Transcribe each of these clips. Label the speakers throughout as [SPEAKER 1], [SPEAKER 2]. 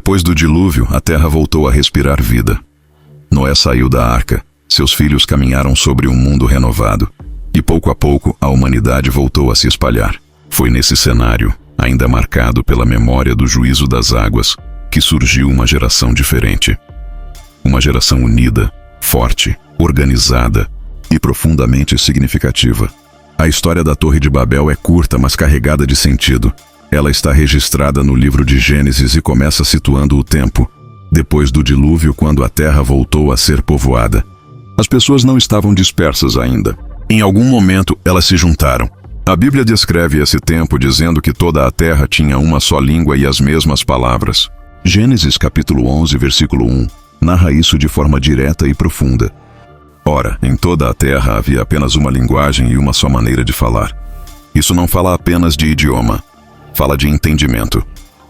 [SPEAKER 1] Depois do dilúvio, a terra voltou a respirar vida. Noé saiu da arca, seus filhos caminharam sobre um mundo renovado, e pouco a pouco a humanidade voltou a se espalhar. Foi nesse cenário, ainda marcado pela memória do juízo das águas, que surgiu uma geração diferente. Uma geração unida, forte, organizada e profundamente significativa. A história da Torre de Babel é curta, mas carregada de sentido. Ela está registrada no livro de Gênesis e começa situando o tempo, depois do dilúvio, quando a terra voltou a ser povoada. As pessoas não estavam dispersas ainda. Em algum momento, elas se juntaram. A Bíblia descreve esse tempo dizendo que toda a terra tinha uma só língua e as mesmas palavras. Gênesis capítulo 11, versículo 1, narra isso de forma direta e profunda. Ora, em toda a terra havia apenas uma linguagem e uma só maneira de falar. Isso não fala apenas de idioma. Fala de entendimento.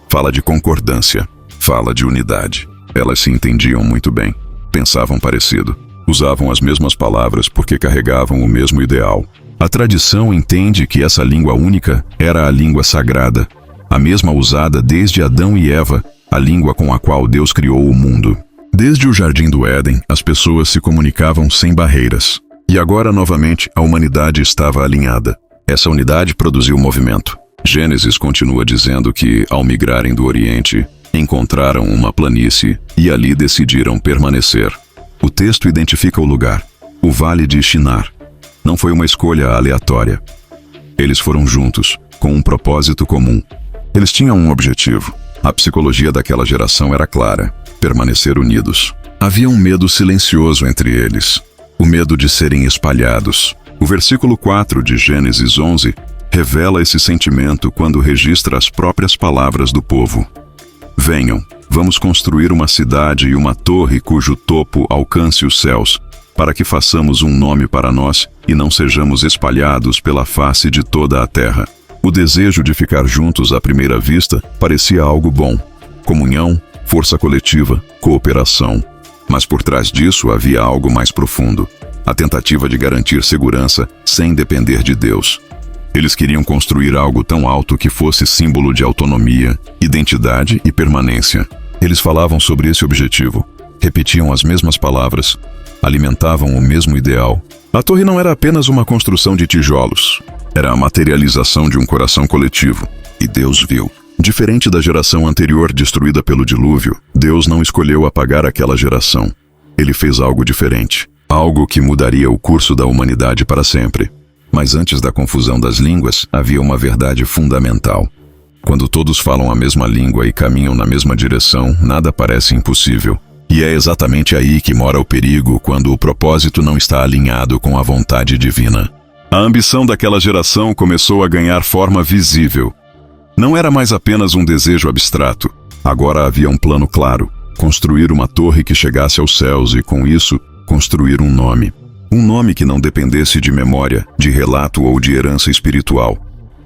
[SPEAKER 1] Fala de concordância. Fala de unidade. Elas se entendiam muito bem. Pensavam parecido. Usavam as mesmas palavras porque carregavam o mesmo ideal. A tradição entende que essa língua única era a língua sagrada, a mesma usada desde Adão e Eva, a língua com a qual Deus criou o mundo. Desde o Jardim do Éden, as pessoas se comunicavam sem barreiras. E agora, novamente, a humanidade estava alinhada. Essa unidade produziu movimento. Gênesis continua dizendo que, ao migrarem do Oriente, encontraram uma planície e ali decidiram permanecer. O texto identifica o lugar, o Vale de Shinar. Não foi uma escolha aleatória. Eles foram juntos, com um propósito comum. Eles tinham um objetivo. A psicologia daquela geração era clara: permanecer unidos. Havia um medo silencioso entre eles, o medo de serem espalhados. O versículo 4 de Gênesis 11 revela esse sentimento quando registra as próprias palavras do povo. Venham, vamos construir uma cidade e uma torre cujo topo alcance os céus, para que façamos um nome para nós e não sejamos espalhados pela face de toda a terra. O desejo de ficar juntos à primeira vista parecia algo bom. Comunhão, força coletiva, cooperação. Mas por trás disso havia algo mais profundo: a tentativa de garantir segurança sem depender de Deus. Eles queriam construir algo tão alto que fosse símbolo de autonomia, identidade e permanência. Eles falavam sobre esse objetivo, repetiam as mesmas palavras, alimentavam o mesmo ideal. A torre não era apenas uma construção de tijolos, era a materialização de um coração coletivo. E Deus viu. Diferente da geração anterior destruída pelo dilúvio, Deus não escolheu apagar aquela geração. Ele fez algo diferente, algo que mudaria o curso da humanidade para sempre. Mas antes da confusão das línguas, havia uma verdade fundamental. Quando todos falam a mesma língua e caminham na mesma direção, nada parece impossível. E é exatamente aí que mora o perigo, quando o propósito não está alinhado com a vontade divina. A ambição daquela geração começou a ganhar forma visível. Não era mais apenas um desejo abstrato. Agora havia um plano claro: construir uma torre que chegasse aos céus e, com isso, construir um nome. Um nome que não dependesse de memória, de relato ou de herança espiritual.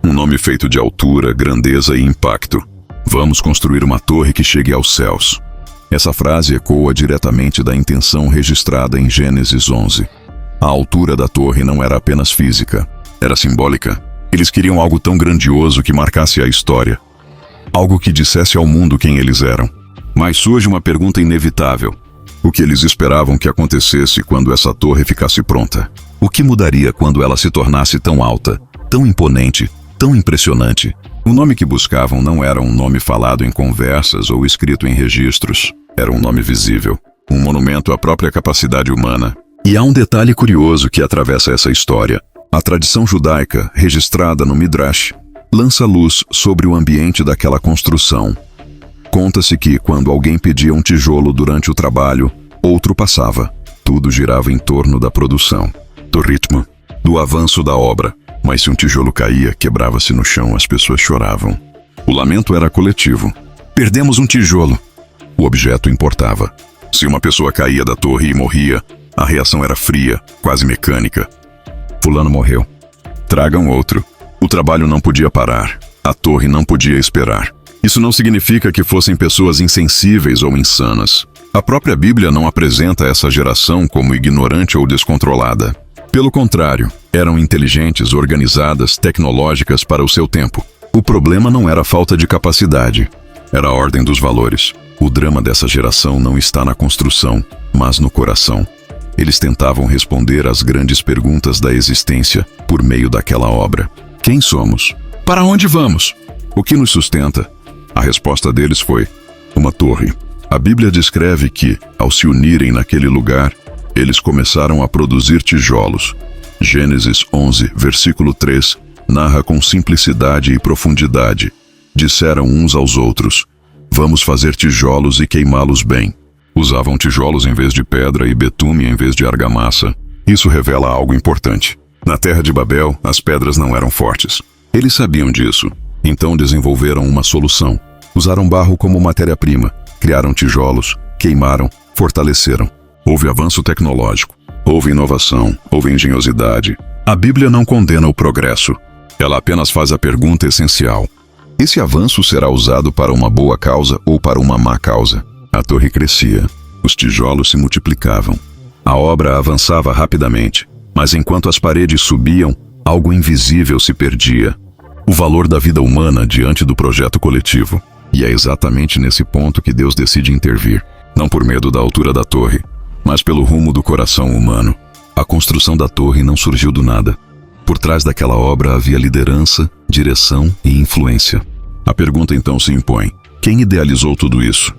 [SPEAKER 1] Um nome feito de altura, grandeza e impacto. Vamos construir uma torre que chegue aos céus. Essa frase ecoa diretamente da intenção registrada em Gênesis 11. A altura da torre não era apenas física, era simbólica. Eles queriam algo tão grandioso que marcasse a história. Algo que dissesse ao mundo quem eles eram. Mas surge uma pergunta inevitável: o que eles esperavam que acontecesse quando essa torre ficasse pronta? O que mudaria quando ela se tornasse tão alta, tão imponente, tão impressionante? O nome que buscavam não era um nome falado em conversas ou escrito em registros. Era um nome visível, um monumento à própria capacidade humana. E há um detalhe curioso que atravessa essa história. A tradição judaica, registrada no Midrash, lança luz sobre o ambiente daquela construção. Conta-se que, quando alguém pedia um tijolo durante o trabalho, outro passava. Tudo girava em torno da produção, do ritmo, do avanço da obra. Mas se um tijolo caía, quebrava-se no chão, as pessoas choravam. O lamento era coletivo. Perdemos um tijolo. O objeto importava. Se uma pessoa caía da torre e morria, a reação era fria, quase mecânica. Fulano morreu. Tragam outro. O trabalho não podia parar. A torre não podia esperar. Isso não significa que fossem pessoas insensíveis ou insanas. A própria Bíblia não apresenta essa geração como ignorante ou descontrolada. Pelo contrário, eram inteligentes, organizadas, tecnológicas para o seu tempo. O problema não era a falta de capacidade, era a ordem dos valores. O drama dessa geração não está na construção, mas no coração. Eles tentavam responder às grandes perguntas da existência por meio daquela obra. Quem somos? Para onde vamos? O que nos sustenta? A resposta deles foi: uma torre. A Bíblia descreve que, ao se unirem naquele lugar, eles começaram a produzir tijolos. Gênesis 11, versículo 3, narra com simplicidade e profundidade. Disseram uns aos outros: vamos fazer tijolos e queimá-los bem. Usavam tijolos em vez de pedra e betume em vez de argamassa. Isso revela algo importante. Na terra de Babel, as pedras não eram fortes. Eles sabiam disso. Então desenvolveram uma solução. Usaram barro como matéria-prima. Criaram tijolos, queimaram, fortaleceram. Houve avanço tecnológico. Houve inovação. Houve engenhosidade. A Bíblia não condena o progresso. Ela apenas faz a pergunta essencial: esse avanço será usado para uma boa causa ou para uma má causa? A torre crescia, os tijolos se multiplicavam. A obra avançava rapidamente, mas enquanto as paredes subiam, algo invisível se perdia. O valor da vida humana diante do projeto coletivo. E é exatamente nesse ponto que Deus decide intervir. Não por medo da altura da torre, mas pelo rumo do coração humano. A construção da torre não surgiu do nada. Por trás daquela obra havia liderança, direção e influência. A pergunta então se impõe: quem idealizou tudo isso?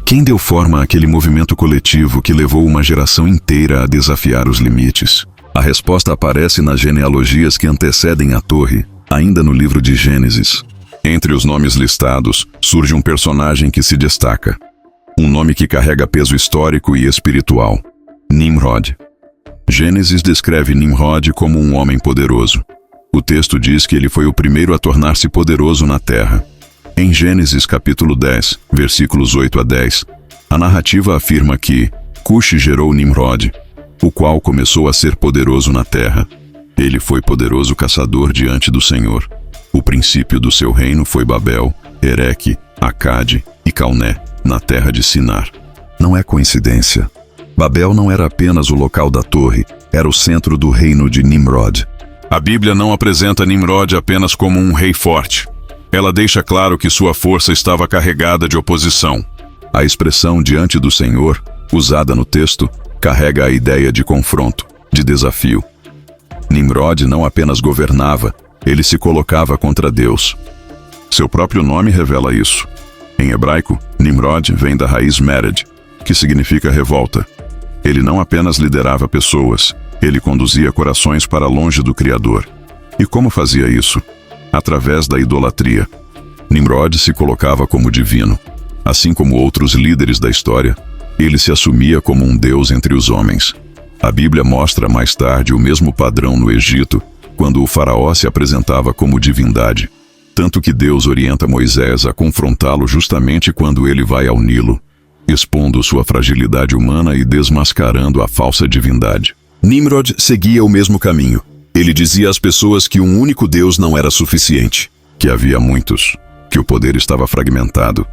[SPEAKER 1] Quem deu forma àquele movimento coletivo que levou uma geração inteira a desafiar os limites? A resposta aparece nas genealogias que antecedem a torre, ainda no livro de Gênesis. Entre os nomes listados, surge um personagem que se destaca. Um nome que carrega peso histórico e espiritual: Nimrod. Gênesis descreve Nimrod como um homem poderoso. O texto diz que ele foi o primeiro a tornar-se poderoso na terra. Em Gênesis capítulo 10, versículos 8 a 10, a narrativa afirma que Cuxi gerou Nimrod, o qual começou a ser poderoso na terra. Ele foi poderoso caçador diante do Senhor. O princípio do seu reino foi Babel, Ereque, Acade e Calné, na terra de Sinar. Não é coincidência. Babel não era apenas o local da torre, era o centro do reino de Nimrod. A Bíblia não apresenta Nimrod apenas como um rei forte. Ela deixa claro que sua força estava carregada de oposição. A expressão diante do Senhor, usada no texto, carrega a ideia de confronto, de desafio. Nimrod não apenas governava, ele se colocava contra Deus. Seu próprio nome revela isso. Em hebraico, Nimrod vem da raiz mered, que significa revolta. Ele não apenas liderava pessoas, ele conduzia corações para longe do Criador. E como fazia isso? Através da idolatria. Nimrod se colocava como divino. Assim como outros líderes da história, ele se assumia como um deus entre os homens. A Bíblia mostra mais tarde o mesmo padrão no Egito, quando o faraó se apresentava como divindade. Tanto que Deus orienta Moisés a confrontá-lo justamente quando ele vai ao Nilo, expondo sua fragilidade humana e desmascarando a falsa divindade. Nimrod seguia o mesmo caminho. Ele dizia às pessoas que um único Deus não era suficiente, que havia muitos, que o poder estava fragmentado.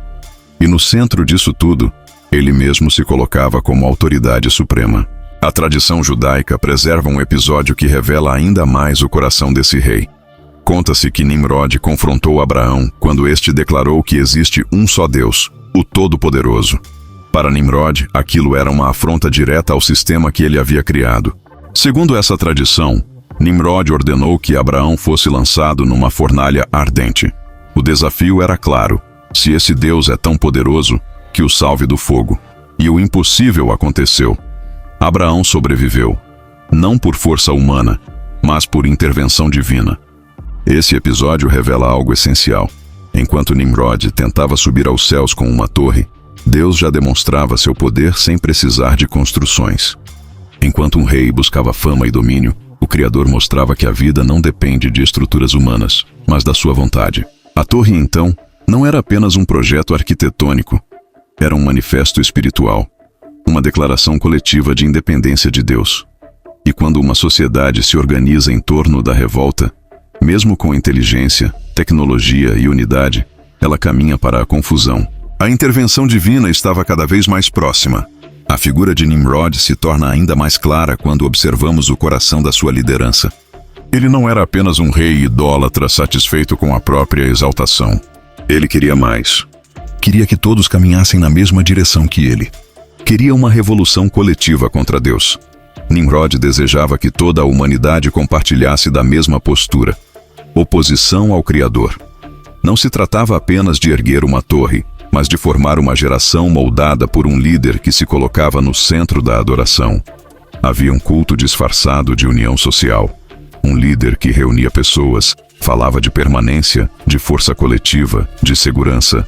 [SPEAKER 1] E no centro disso tudo, ele mesmo se colocava como autoridade suprema. A tradição judaica preserva um episódio que revela ainda mais o coração desse rei. Conta-se que Nimrod confrontou Abraão quando este declarou que existe um só Deus, o Todo-Poderoso. Para Nimrod, aquilo era uma afronta direta ao sistema que ele havia criado. Segundo essa tradição, Nimrod ordenou que Abraão fosse lançado numa fornalha ardente. O desafio era claro: se esse Deus é tão poderoso, que o salve do fogo. E o impossível aconteceu. Abraão sobreviveu, não por força humana, mas por intervenção divina. Esse episódio revela algo essencial. Enquanto Nimrod tentava subir aos céus com uma torre, Deus já demonstrava seu poder sem precisar de construções. Enquanto um rei buscava fama e domínio, o Criador mostrava que a vida não depende de estruturas humanas, mas da sua vontade. A torre, então, não era apenas um projeto arquitetônico, era um manifesto espiritual, uma declaração coletiva de independência de Deus. E quando uma sociedade se organiza em torno da revolta, mesmo com inteligência, tecnologia e unidade, ela caminha para a confusão. A intervenção divina estava cada vez mais próxima. A figura de Nimrod se torna ainda mais clara quando observamos o coração da sua liderança. Ele não era apenas um rei idólatra satisfeito com a própria exaltação. Ele queria mais. Queria que todos caminhassem na mesma direção que ele. Queria uma revolução coletiva contra Deus. Nimrod desejava que toda a humanidade compartilhasse da mesma postura. Oposição ao Criador. Não se tratava apenas de erguer uma torre, mas de formar uma geração moldada por um líder que se colocava no centro da adoração. Havia um culto disfarçado de união social. Um líder que reunia pessoas, falava de permanência, de força coletiva, de segurança,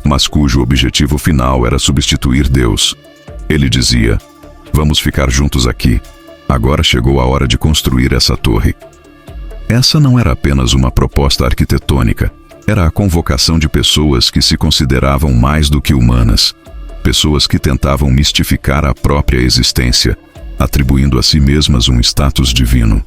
[SPEAKER 1] mas cujo objetivo final era substituir Deus. Ele dizia: vamos ficar juntos aqui. Agora chegou a hora de construir essa torre. Essa não era apenas uma proposta arquitetônica, era a convocação de pessoas que se consideravam mais do que humanas, pessoas que tentavam mistificar a própria existência, atribuindo a si mesmas um status divino.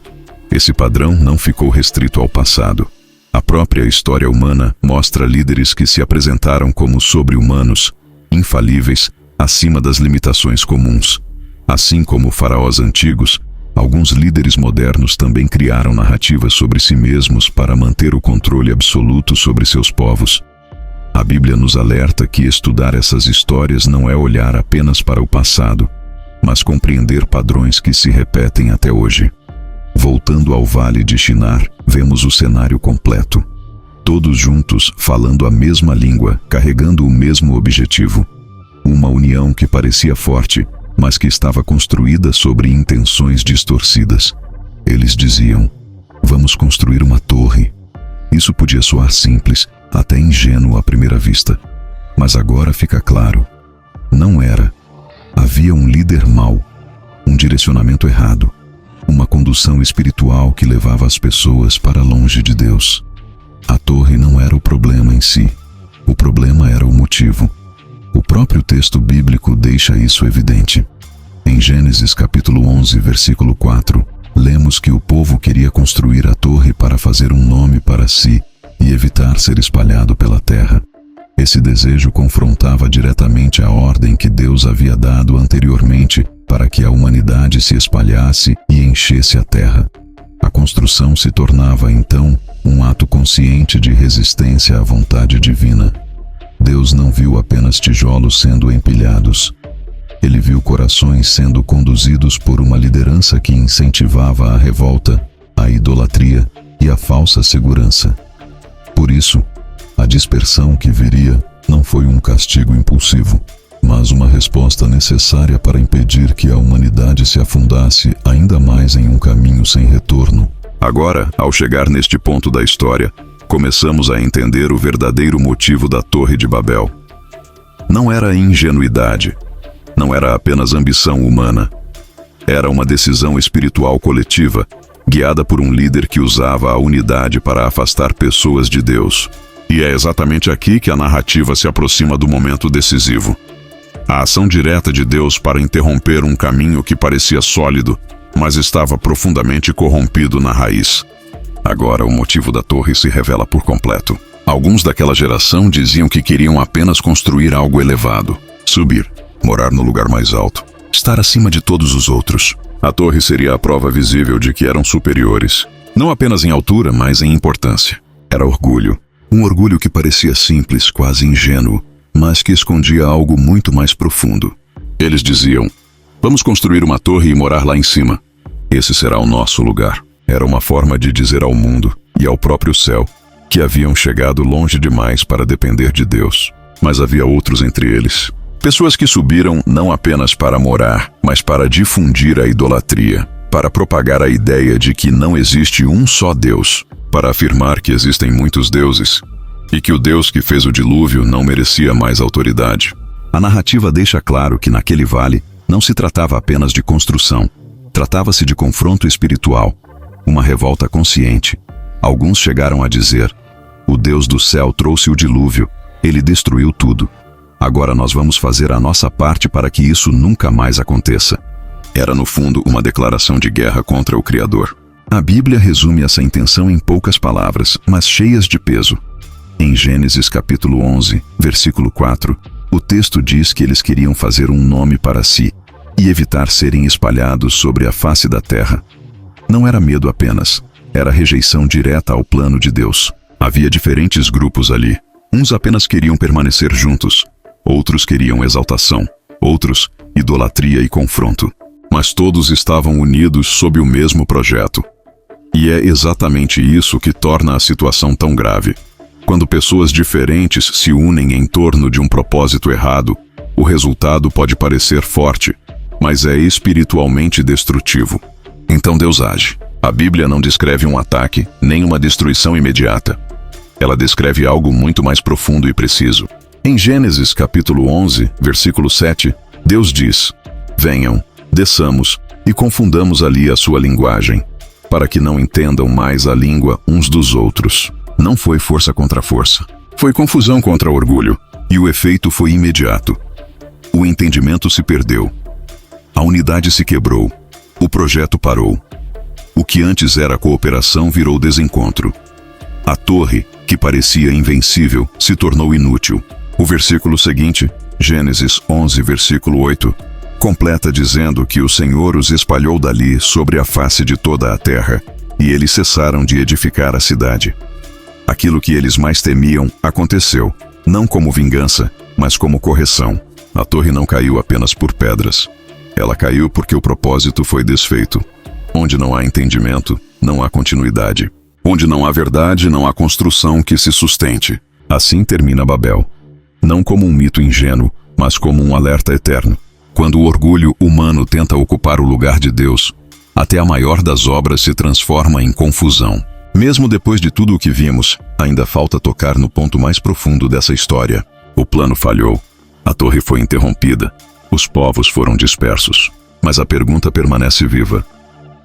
[SPEAKER 1] Esse padrão não ficou restrito ao passado. A própria história humana mostra líderes que se apresentaram como sobre-humanos, infalíveis, acima das limitações comuns. Assim como faraós antigos, alguns líderes modernos também criaram narrativas sobre si mesmos para manter o controle absoluto sobre seus povos. A Bíblia nos alerta que estudar essas histórias não é olhar apenas para o passado, mas compreender padrões que se repetem até hoje. Voltando ao Vale de Shinar, vemos o cenário completo. Todos juntos, falando a mesma língua, carregando o mesmo objetivo. Uma união que parecia forte, mas que estava construída sobre intenções distorcidas. Eles diziam: vamos construir uma torre. Isso podia soar simples, até ingênuo à primeira vista. Mas agora fica claro. Não era. Havia um líder mau, um direcionamento errado, uma condução espiritual que levava as pessoas para longe de Deus. A torre não era o problema em si. O problema era o motivo. O próprio texto bíblico deixa isso evidente. Em Gênesis capítulo 11, versículo 4, lemos que o povo queria construir a torre para fazer um nome para si e evitar ser espalhado pela terra. Esse desejo confrontava diretamente a ordem que Deus havia dado anteriormente para que a humanidade se espalhasse e enchesse a terra. A construção se tornava, então, um ato consciente de resistência à vontade divina. Deus não viu apenas tijolos sendo empilhados. Ele viu corações sendo conduzidos por uma liderança que incentivava a revolta, a idolatria e a falsa segurança. Por isso, a dispersão que viria não foi um castigo impulsivo, mas uma resposta necessária para impedir que a humanidade se afundasse ainda mais em um caminho sem retorno. Agora, ao chegar neste ponto da história, começamos a entender o verdadeiro motivo da Torre de Babel. Não era ingenuidade, não era apenas ambição humana. Era uma decisão espiritual coletiva, guiada por um líder que usava a unidade para afastar pessoas de Deus. E é exatamente aqui que a narrativa se aproxima do momento decisivo. A ação direta de Deus para interromper um caminho que parecia sólido, mas estava profundamente corrompido na raiz. Agora o motivo da torre se revela por completo. Alguns daquela geração diziam que queriam apenas construir algo elevado, subir, morar no lugar mais alto, estar acima de todos os outros. A torre seria a prova visível de que eram superiores, não apenas em altura, mas em importância. Era orgulho. Um orgulho que parecia simples, quase ingênuo, mas que escondia algo muito mais profundo. Eles diziam: vamos construir uma torre e morar lá em cima. Esse será o nosso lugar. Era uma forma de dizer ao mundo e ao próprio céu que haviam chegado longe demais para depender de Deus. Mas havia outros entre eles. Pessoas que subiram não apenas para morar, mas para difundir a idolatria, para propagar a ideia de que não existe um só Deus, para afirmar que existem muitos deuses, e que o Deus que fez o dilúvio não merecia mais autoridade. A narrativa deixa claro que naquele vale não se tratava apenas de construção, tratava-se de confronto espiritual, uma revolta consciente. Alguns chegaram a dizer: o Deus do céu trouxe o dilúvio, ele destruiu tudo. Agora nós vamos fazer a nossa parte para que isso nunca mais aconteça. Era no fundo uma declaração de guerra contra o Criador. A Bíblia resume essa intenção em poucas palavras, mas cheias de peso. Em Gênesis capítulo 11, versículo 4, o texto diz que eles queriam fazer um nome para si e evitar serem espalhados sobre a face da terra. Não era medo apenas, era rejeição direta ao plano de Deus. Havia diferentes grupos ali. Uns apenas queriam permanecer juntos, outros queriam exaltação, outros, idolatria e confronto. Mas todos estavam unidos sob o mesmo projeto. E é exatamente isso que torna a situação tão grave. Quando pessoas diferentes se unem em torno de um propósito errado, o resultado pode parecer forte, mas é espiritualmente destrutivo. Então Deus age. A Bíblia não descreve um ataque, nem uma destruição imediata. Ela descreve algo muito mais profundo e preciso. Em Gênesis capítulo 11, versículo 7, Deus diz: "Venham, desçamos e confundamos ali a sua linguagem, para que não entendam mais a língua uns dos outros." Não foi força contra força. Foi confusão contra orgulho. E o efeito foi imediato. O entendimento se perdeu. A unidade se quebrou. O projeto parou. O que antes era cooperação virou desencontro. A torre, que parecia invencível, se tornou inútil. O versículo seguinte, Gênesis 11, versículo 8, completa dizendo que o Senhor os espalhou dali sobre a face de toda a terra, e eles cessaram de edificar a cidade. Aquilo que eles mais temiam aconteceu, não como vingança, mas como correção. A torre não caiu apenas por pedras. Ela caiu porque o propósito foi desfeito. Onde não há entendimento, não há continuidade. Onde não há verdade, não há construção que se sustente. Assim termina Babel. Não como um mito ingênuo, mas como um alerta eterno. Quando o orgulho humano tenta ocupar o lugar de Deus, até a maior das obras se transforma em confusão. Mesmo depois de tudo o que vimos, ainda falta tocar no ponto mais profundo dessa história. O plano falhou. A torre foi interrompida. Os povos foram dispersos. Mas a pergunta permanece viva.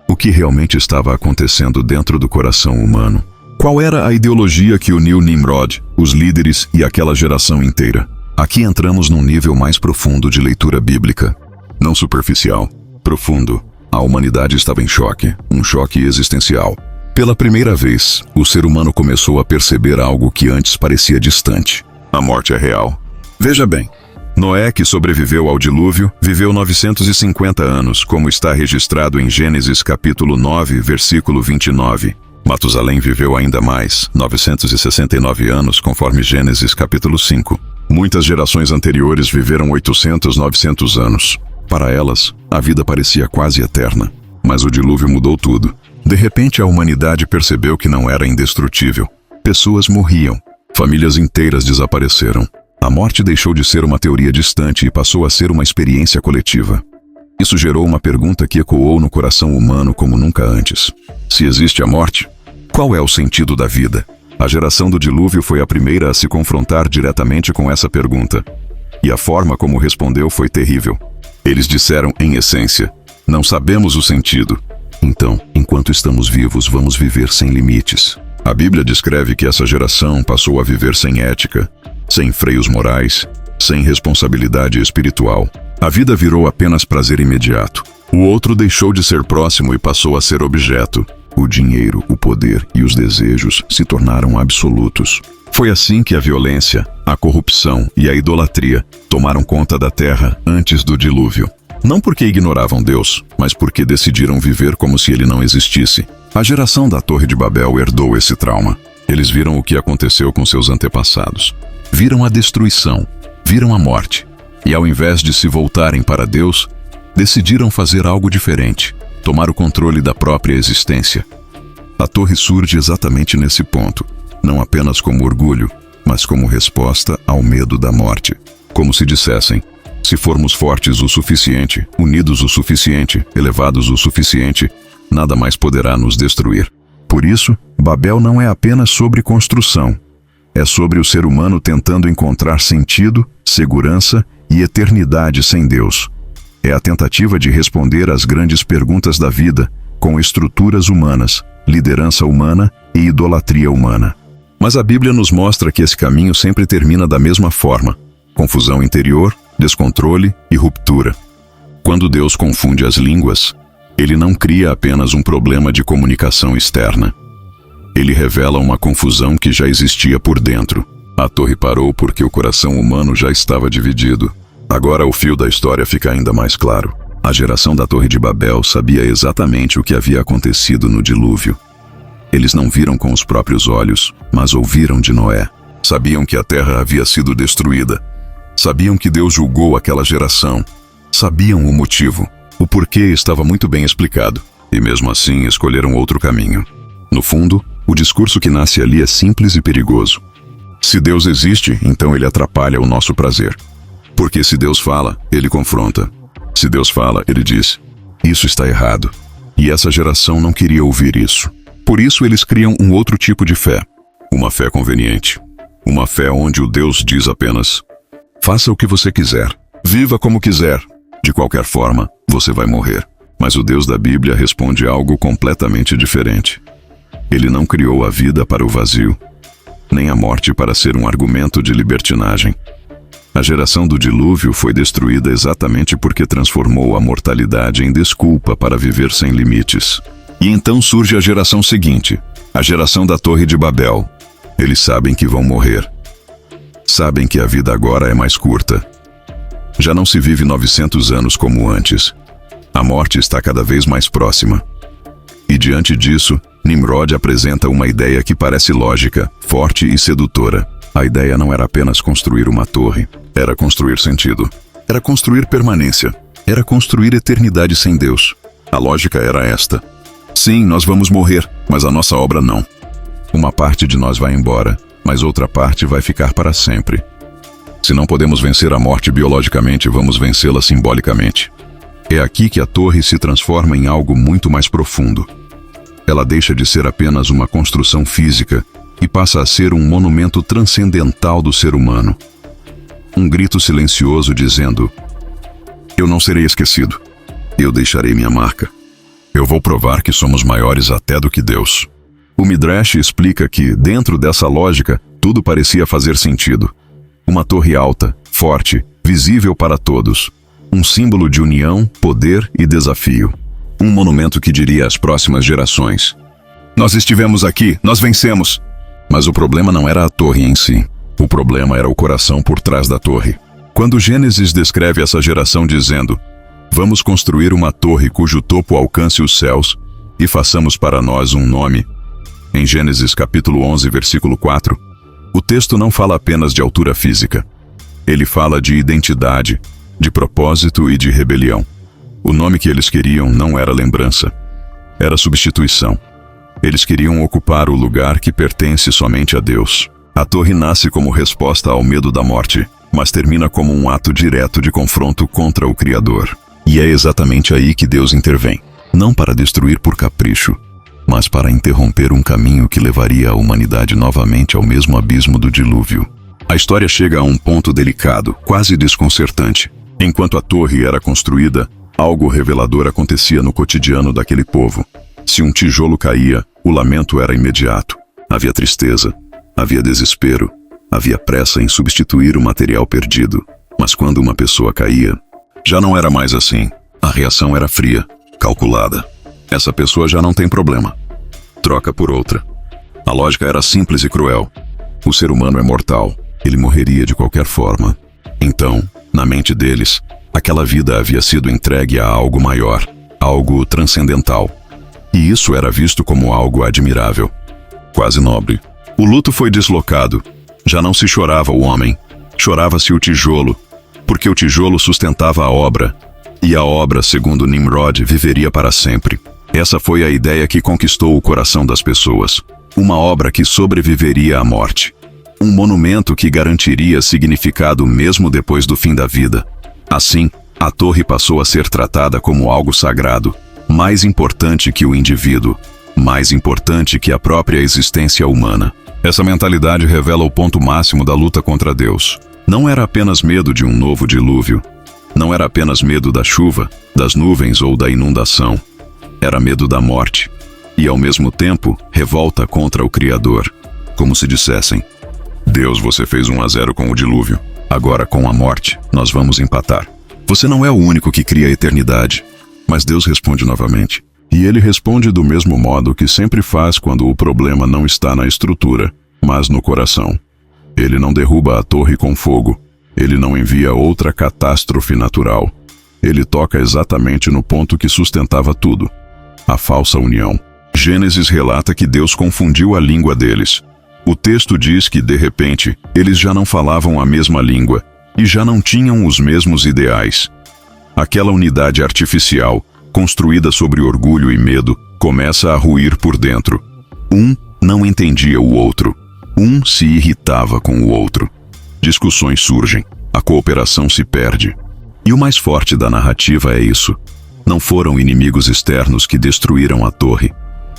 [SPEAKER 1] O que realmente estava acontecendo dentro do coração humano? Qual era a ideologia que uniu Nimrod, os líderes e aquela geração inteira? Aqui entramos num nível mais profundo de leitura bíblica. Não superficial, profundo. A humanidade estava em choque, um choque existencial. Pela primeira vez, o ser humano começou a perceber algo que antes parecia distante. A morte é real. Veja bem, Noé, que sobreviveu ao dilúvio, viveu 950 anos, como está registrado em Gênesis capítulo 9, versículo 29. Matusalém viveu ainda mais, 969 anos, conforme Gênesis capítulo 5. Muitas gerações anteriores viveram 800, 900 anos. Para elas, a vida parecia quase eterna. Mas o dilúvio mudou tudo. De repente, a humanidade percebeu que não era indestrutível. Pessoas morriam. Famílias inteiras desapareceram. A morte deixou de ser uma teoria distante e passou a ser uma experiência coletiva. Isso gerou uma pergunta que ecoou no coração humano como nunca antes. Se existe a morte, qual é o sentido da vida? A geração do dilúvio foi a primeira a se confrontar diretamente com essa pergunta. E a forma como respondeu foi terrível. Eles disseram, em essência, não sabemos o sentido. Então, enquanto estamos vivos, vamos viver sem limites. A Bíblia descreve que essa geração passou a viver sem ética, sem freios morais, sem responsabilidade espiritual. A vida virou apenas prazer imediato. O outro deixou de ser próximo e passou a ser objeto. O dinheiro, o poder e os desejos se tornaram absolutos. Foi assim que a violência, a corrupção e a idolatria tomaram conta da terra antes do dilúvio. Não porque ignoravam Deus, mas porque decidiram viver como se ele não existisse. A geração da Torre de Babel herdou esse trauma. Eles viram o que aconteceu com seus antepassados. Viram a destruição, viram a morte. E ao invés de se voltarem para Deus, decidiram fazer algo diferente, tomar o controle da própria existência. A torre surge exatamente nesse ponto, não apenas como orgulho, mas como resposta ao medo da morte. Como se dissessem, se formos fortes o suficiente, unidos o suficiente, elevados o suficiente, nada mais poderá nos destruir. Por isso, Babel não é apenas sobre construção. É sobre o ser humano tentando encontrar sentido, segurança e eternidade sem Deus. É a tentativa de responder às grandes perguntas da vida, com estruturas humanas, liderança humana e idolatria humana. Mas a Bíblia nos mostra que esse caminho sempre termina da mesma forma: confusão interior, descontrole e ruptura. Quando Deus confunde as línguas, Ele não cria apenas um problema de comunicação externa. Ele revela uma confusão que já existia por dentro. A torre parou porque o coração humano já estava dividido. Agora o fio da história fica ainda mais claro. A geração da Torre de Babel sabia exatamente o que havia acontecido no dilúvio. Eles não viram com os próprios olhos, mas ouviram de Noé. Sabiam que a terra havia sido destruída. Sabiam que Deus julgou aquela geração. Sabiam o motivo. O porquê estava muito bem explicado. E mesmo assim escolheram outro caminho. No fundo, o discurso que nasce ali é simples e perigoso. Se Deus existe, então ele atrapalha o nosso prazer. Porque se Deus fala, ele confronta. Se Deus fala, ele diz: isso está errado. E essa geração não queria ouvir isso. Por isso eles criam um outro tipo de fé. Uma fé conveniente. Uma fé onde o Deus diz apenas: faça o que você quiser. Viva como quiser. De qualquer forma, você vai morrer. Mas o Deus da Bíblia responde algo completamente diferente. Ele não criou a vida para o vazio, nem a morte para ser um argumento de libertinagem. A geração do dilúvio foi destruída exatamente porque transformou a mortalidade em desculpa para viver sem limites. E então surge a geração seguinte, a geração da Torre de Babel. Eles sabem que vão morrer. Sabem que a vida agora é mais curta. Já não se vive 900 anos como antes. A morte está cada vez mais próxima. E diante disso, Nimrod apresenta uma ideia que parece lógica, forte e sedutora. A ideia não era apenas construir uma torre, era construir sentido. Era construir permanência. Era construir eternidade sem Deus. A lógica era esta: sim, nós vamos morrer, mas a nossa obra não. Uma parte de nós vai embora, mas outra parte vai ficar para sempre. Se não podemos vencer a morte biologicamente, vamos vencê-la simbolicamente. É aqui que a torre se transforma em algo muito mais profundo. Ela deixa de ser apenas uma construção física e passa a ser um monumento transcendental do ser humano. Um grito silencioso dizendo: eu não serei esquecido. Eu deixarei minha marca. Eu vou provar que somos maiores até do que Deus. O Midrash explica que, dentro dessa lógica, tudo parecia fazer sentido. Uma torre alta, forte, visível para todos. Um símbolo de união, poder e desafio. Um monumento que diria às próximas gerações: nós estivemos aqui, nós vencemos. Mas o problema não era a torre em si. O problema era o coração por trás da torre. Quando Gênesis descreve essa geração dizendo: vamos construir uma torre cujo topo alcance os céus e façamos para nós um nome. Em Gênesis capítulo 11, versículo 4, o texto não fala apenas de altura física. Ele fala de identidade, de propósito e de rebelião. O nome que eles queriam não era lembrança, era substituição. Eles queriam ocupar o lugar que pertence somente a Deus. A torre nasce como resposta ao medo da morte, mas termina como um ato direto de confronto contra o Criador. E é exatamente aí que Deus intervém. Não para destruir por capricho, mas para interromper um caminho que levaria a humanidade novamente ao mesmo abismo do dilúvio. A história chega a um ponto delicado, quase desconcertante. Enquanto a torre era construída, algo revelador acontecia no cotidiano daquele povo. Se um tijolo caía, o lamento era imediato. Havia tristeza, havia desespero, havia pressa em substituir o material perdido. Mas quando uma pessoa caía, já não era mais assim. A reação era fria, calculada. Essa pessoa já não tem problema. Troca por outra. A lógica era simples e cruel. O ser humano é mortal. Ele morreria de qualquer forma. Então, na mente deles, aquela vida havia sido entregue a algo maior, algo transcendental. E isso era visto como algo admirável, quase nobre. O luto foi deslocado. Já não se chorava o homem, chorava-se o tijolo, porque o tijolo sustentava a obra. E a obra, segundo Nimrod, viveria para sempre. Essa foi a ideia que conquistou o coração das pessoas. Uma obra que sobreviveria à morte. Um monumento que garantiria significado mesmo depois do fim da vida. Assim, a torre passou a ser tratada como algo sagrado, mais importante que o indivíduo, mais importante que a própria existência humana. Essa mentalidade revela o ponto máximo da luta contra Deus. Não era apenas medo de um novo dilúvio. Não era apenas medo da chuva, das nuvens ou da inundação. Era medo da morte. E, ao mesmo tempo, revolta contra o Criador. Como se dissessem: Deus, você fez 1-0 com o dilúvio. Agora, com a morte, nós vamos empatar. Você não é o único que cria a eternidade. Mas Deus responde novamente. E ele responde do mesmo modo que sempre faz quando o problema não está na estrutura, mas no coração. Ele não derruba a torre com fogo. Ele não envia outra catástrofe natural. Ele toca exatamente no ponto que sustentava tudo: a falsa união. Gênesis relata que Deus confundiu a língua deles. O texto diz que, de repente, eles já não falavam a mesma língua e já não tinham os mesmos ideais. Aquela unidade artificial, construída sobre orgulho e medo, começa a ruir por dentro. Um não entendia o outro. Um se irritava com o outro. Discussões surgem. A cooperação se perde. E o mais forte da narrativa é isso. Não foram inimigos externos que destruíram a torre.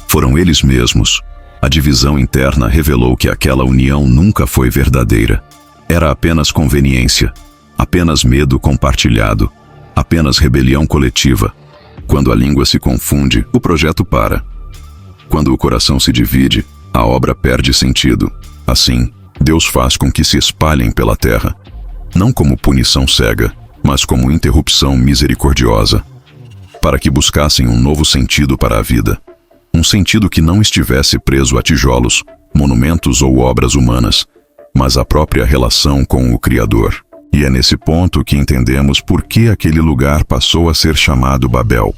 [SPEAKER 1] Foram eles mesmos. A divisão interna revelou que aquela união nunca foi verdadeira. Era apenas conveniência, apenas medo compartilhado, apenas rebelião coletiva. Quando a língua se confunde, o projeto para. Quando o coração se divide, a obra perde sentido. Assim, Deus faz com que se espalhem pela terra, não como punição cega, mas como interrupção misericordiosa, para que buscassem um novo sentido para a vida. Um sentido que não estivesse preso a tijolos, monumentos ou obras humanas, mas a própria relação com o Criador. E é nesse ponto que entendemos por que aquele lugar passou a ser chamado Babel.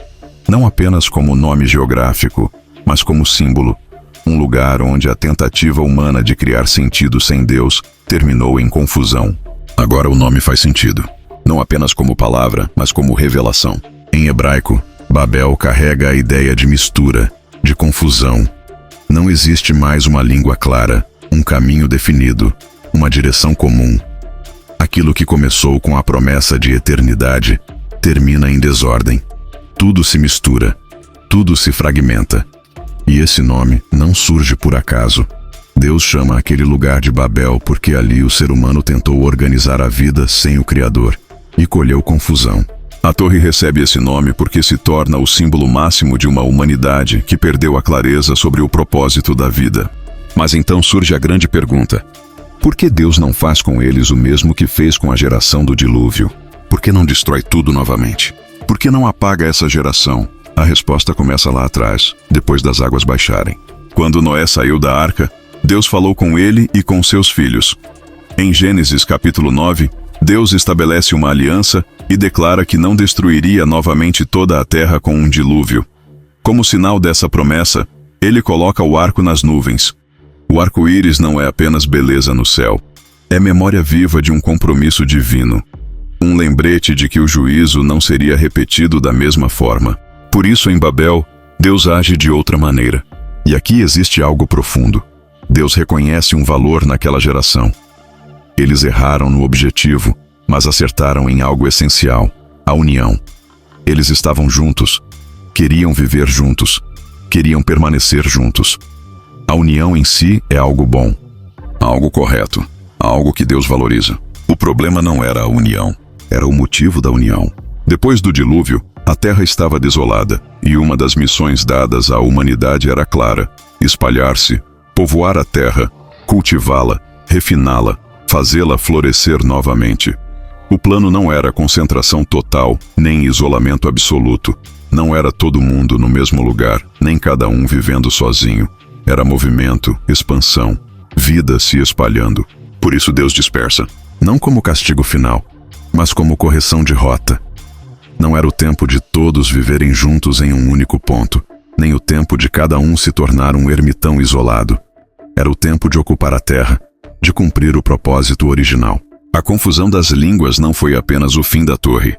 [SPEAKER 1] Não apenas como nome geográfico, mas como símbolo. Um lugar onde a tentativa humana de criar sentido sem Deus terminou em confusão. Agora o nome faz sentido. Não apenas como palavra, mas como revelação. Em hebraico, Babel carrega a ideia de mistura, de confusão. Não existe mais uma língua clara, um caminho definido, uma direção comum. Aquilo que começou com a promessa de eternidade termina em desordem. Tudo se mistura, tudo se fragmenta. E esse nome não surge por acaso. Deus chama aquele lugar de Babel porque ali o ser humano tentou organizar a vida sem o Criador e colheu confusão. A torre recebe esse nome porque se torna o símbolo máximo de uma humanidade que perdeu a clareza sobre o propósito da vida. Mas então surge a grande pergunta: por que Deus não faz com eles o mesmo que fez com a geração do dilúvio? Por que não destrói tudo novamente? Por que não apaga essa geração? A resposta começa lá atrás, depois das águas baixarem. Quando Noé saiu da arca, Deus falou com ele e com seus filhos. Em Gênesis capítulo 9, Deus estabelece uma aliança e declara que não destruiria novamente toda a terra com um dilúvio. Como sinal dessa promessa, ele coloca o arco nas nuvens. O arco-íris não é apenas beleza no céu. É memória viva de um compromisso divino. Um lembrete de que o juízo não seria repetido da mesma forma. Por isso, em Babel, Deus age de outra maneira. E aqui existe algo profundo. Deus reconhece um valor naquela geração. Eles erraram no objetivo, mas acertaram em algo essencial: a união. Eles estavam juntos, queriam viver juntos, queriam permanecer juntos. A união em si é algo bom, algo correto, algo que Deus valoriza. O problema não era a união, era o motivo da união. Depois do dilúvio, a terra estava desolada, e uma das missões dadas à humanidade era clara: espalhar-se, povoar a terra, cultivá-la, refiná-la, fazê-la florescer novamente. O plano não era concentração total, nem isolamento absoluto. Não era todo mundo no mesmo lugar, nem cada um vivendo sozinho. Era movimento, expansão, vida se espalhando. Por isso Deus dispersa, não como castigo final, mas como correção de rota. Não era o tempo de todos viverem juntos em um único ponto, nem o tempo de cada um se tornar um ermitão isolado. Era o tempo de ocupar a terra, de cumprir o propósito original. A confusão das línguas não foi apenas o fim da torre.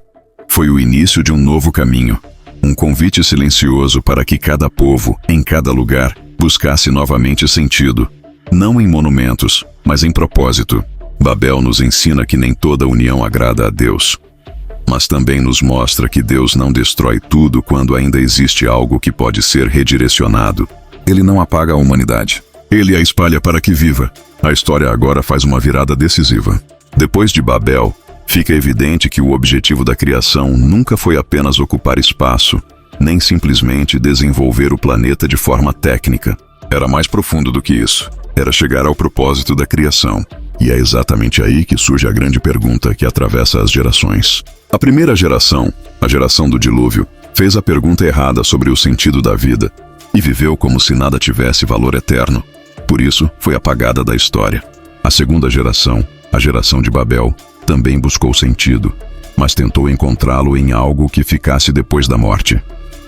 [SPEAKER 1] Foi o início de um novo caminho. Um convite silencioso para que cada povo, em cada lugar, buscasse novamente sentido. Não em monumentos, mas em propósito. Babel nos ensina que nem toda união agrada a Deus. Mas também nos mostra que Deus não destrói tudo quando ainda existe algo que pode ser redirecionado. Ele não apaga a humanidade. Ele a espalha para que viva. A história agora faz uma virada decisiva. Depois de Babel, fica evidente que o objetivo da criação nunca foi apenas ocupar espaço, nem simplesmente desenvolver o planeta de forma técnica. Era mais profundo do que isso. Era chegar ao propósito da criação. E é exatamente aí que surge a grande pergunta que atravessa as gerações. A primeira geração, a geração do dilúvio, fez a pergunta errada sobre o sentido da vida e viveu como se nada tivesse valor eterno. Por isso, foi apagada da história. A segunda geração, a geração de Babel, também buscou sentido, mas tentou encontrá-lo em algo que ficasse depois da morte.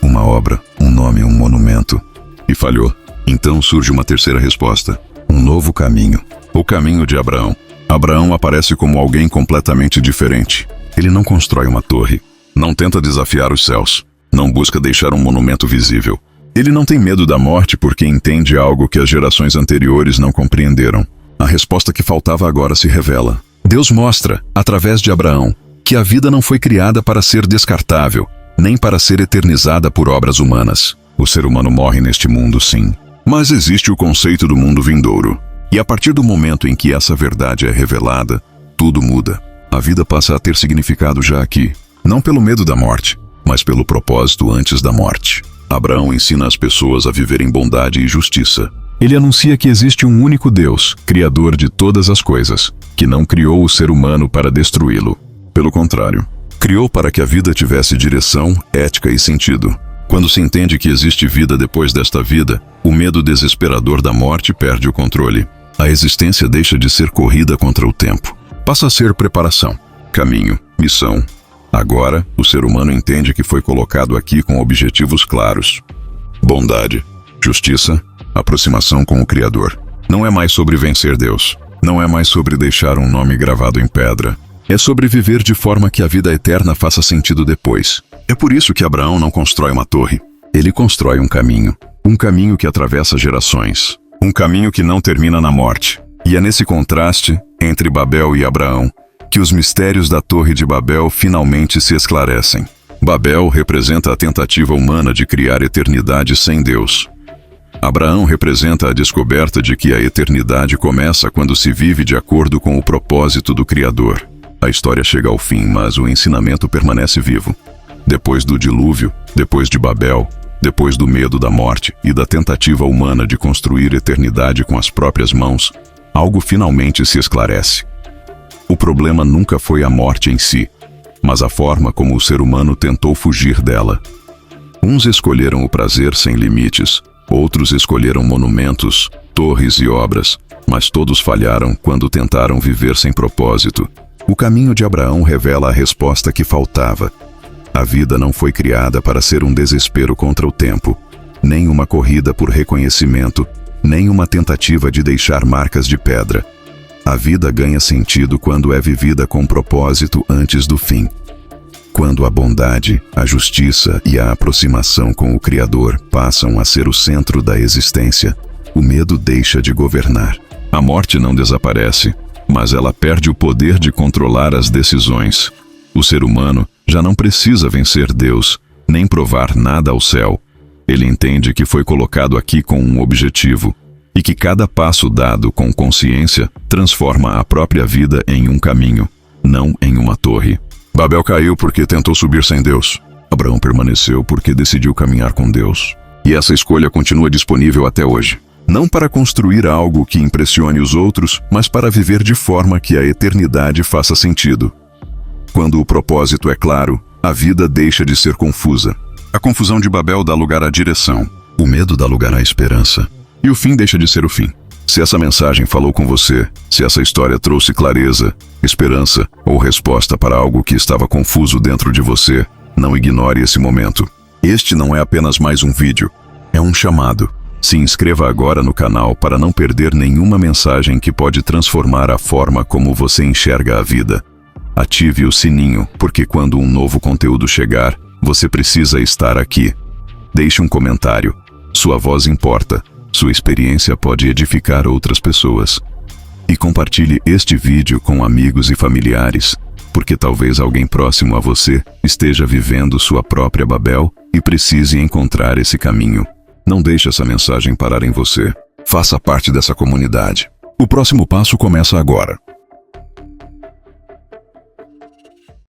[SPEAKER 1] Uma obra, um nome, um monumento. E falhou. Então surge uma terceira resposta. Um novo caminho. O caminho de Abraão. Abraão aparece como alguém completamente diferente. Ele não constrói uma torre, não tenta desafiar os céus, não busca deixar um monumento visível. Ele não tem medo da morte porque entende algo que as gerações anteriores não compreenderam. A resposta que faltava agora se revela. Deus mostra, através de Abraão, que a vida não foi criada para ser descartável, nem para ser eternizada por obras humanas. O ser humano morre neste mundo, sim. Mas existe o conceito do mundo vindouro. E a partir do momento em que essa verdade é revelada, tudo muda. A vida passa a ter significado já aqui, não pelo medo da morte, mas pelo propósito antes da morte. Abraão ensina as pessoas a viver em bondade e justiça. Ele anuncia que existe um único Deus, criador de todas as coisas, que não criou o ser humano para destruí-lo. Pelo contrário, criou para que a vida tivesse direção, ética e sentido. Quando se entende que existe vida depois desta vida, o medo desesperador da morte perde o controle. A existência deixa de ser corrida contra o tempo. Passa a ser preparação, caminho, missão. Agora, o ser humano entende que foi colocado aqui com objetivos claros. Bondade, justiça, aproximação com o Criador. Não é mais sobre vencer Deus. Não é mais sobre deixar um nome gravado em pedra. É sobre viver de forma que a vida eterna faça sentido depois. É por isso que Abraão não constrói uma torre. Ele constrói um caminho. Um caminho que atravessa gerações. Um caminho que não termina na morte. E é nesse contraste, entre Babel e Abraão, que os mistérios da Torre de Babel finalmente se esclarecem. Babel representa a tentativa humana de criar eternidade sem Deus. Abraão representa a descoberta de que a eternidade começa quando se vive de acordo com o propósito do Criador. A história chega ao fim, mas o ensinamento permanece vivo. Depois do dilúvio, depois de Babel, depois do medo da morte e da tentativa humana de construir eternidade com as próprias mãos, algo finalmente se esclarece. O problema nunca foi a morte em si, mas a forma como o ser humano tentou fugir dela. Uns escolheram o prazer sem limites, outros escolheram monumentos, torres e obras, mas todos falharam quando tentaram viver sem propósito. O caminho de Abraão revela a resposta que faltava. A vida não foi criada para ser um desespero contra o tempo, nem uma corrida por reconhecimento, nem uma tentativa de deixar marcas de pedra. A vida ganha sentido quando é vivida com propósito antes do fim. Quando a bondade, a justiça e a aproximação com o Criador passam a ser o centro da existência, o medo deixa de governar. A morte não desaparece, mas ela perde o poder de controlar as decisões. O ser humano já não precisa vencer Deus, nem provar nada ao céu. Ele entende que foi colocado aqui com um objetivo, e que cada passo dado com consciência transforma a própria vida em um caminho, não em uma torre. Babel caiu porque tentou subir sem Deus. Abraão permaneceu porque decidiu caminhar com Deus. E essa escolha continua disponível até hoje. Não para construir algo que impressione os outros, mas para viver de forma que a eternidade faça sentido. Quando o propósito é claro, a vida deixa de ser confusa. A confusão de Babel dá lugar à direção. O medo dá lugar à esperança. E o fim deixa de ser o fim. Se essa mensagem falou com você, se essa história trouxe clareza, esperança ou resposta para algo que estava confuso dentro de você, não ignore esse momento. Este não é apenas mais um vídeo, é um chamado. Se inscreva agora no canal para não perder nenhuma mensagem que pode transformar a forma como você enxerga a vida. Ative o sininho, porque quando um novo conteúdo chegar, você precisa estar aqui. Deixe um comentário. Sua voz importa. Sua experiência pode edificar outras pessoas. E compartilhe este vídeo com amigos e familiares, porque talvez alguém próximo a você esteja vivendo sua própria Babel e precise encontrar esse caminho. Não deixe essa mensagem parar em você. Faça parte dessa comunidade. O próximo passo começa agora.